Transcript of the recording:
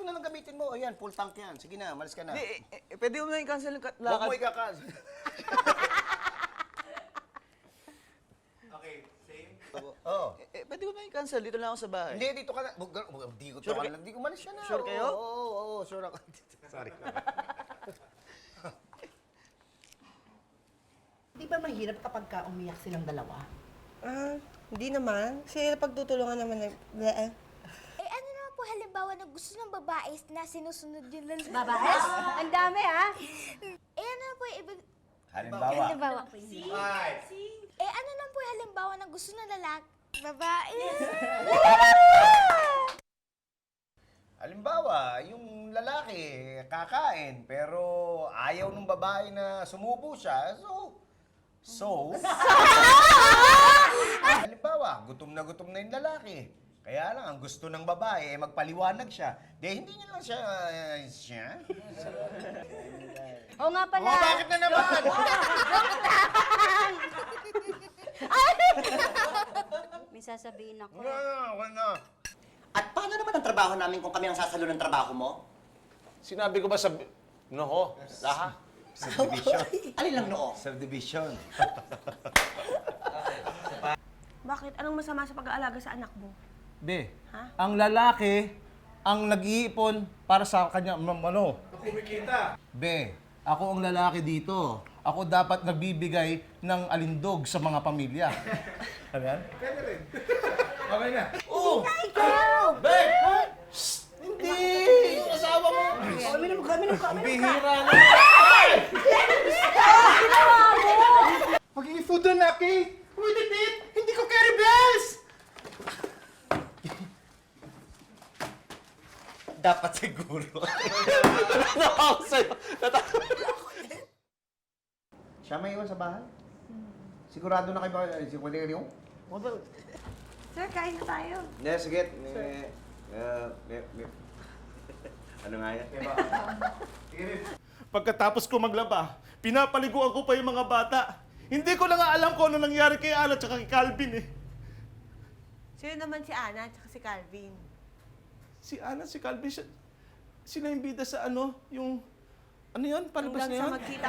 ko na lang gamitin mo. Ayan, full tank yan. Sige na, malis ka na. Pwede mo na i-cancel yung Huwag lakad. mo ikakas. Okay, same. Oo. Pwede mo na i-cancel. Dito lang ako sa bahay. Hindi, dito ka na. Hindi ko Sure lang. Hindi ko malis ka na. Sure kayo? Oo, sure ako. Sorry. Di ba mahirap kapag umiyak silang dalawa? Hindi naman. Kasi pagtutulungan naman Eh ano naman po halimbawa na gusto ng babae na sinusunod yung lalaki? Babae? Ang dami, ha? Eh ano naman po yung ibig... Halimbawa. Halimbawa. Five. Eh ano naman po yung halimbawa na gusto ng lalaki? Babae. Halimbawa, yung lalaki kakain pero ayaw ng babae na sumubo siya. So, halimbawa, gutom na yung lalaki. Kaya lang, ang gusto ng babae, magpaliwanag siya. Hindi niya lang siya. Oo nga pala. Oh, bakit na naman? May sasabihin ako. Ano? At paano naman ang trabaho namin kung kami ang sasalo ng trabaho mo? Sinabi ko ba sa... No, laha? Subdivision. Alin lang noo? Subdivision. Bakit? Anong masama sa pag-aalaga sa anak mo? Be, ang lalaki ang nag-iipon para sa kanya, ano? Kumikita. Be, ako ang lalaki dito. Ako dapat nagbibigay ng alindog sa mga pamilya. Ano yan? Pwede rin. Okay na. Oh! Be! Hindi! Yung asawa mo! Ang bihira na. Maging food na, Kate! Wait a minute! Hindi ko carry bells! Dapat siguro. Siya may iwan sa bahay? Sigurado na kayo ba? Sigurado kayo? Sir, kain na tayo. Hindi, sige. Ano nga yan? Pagkatapos ko maglaba, pinapaliguan ko pa yung mga bata. Hindi ko na nga alam kung ano nangyari kay Ana at kay Calvin eh. Sino naman si Ana at si Calvin? Si Ana, si Calvin, sila yung bida sa ano, yung... Ano yun? Palabas na Hanggang yun? sa magkita.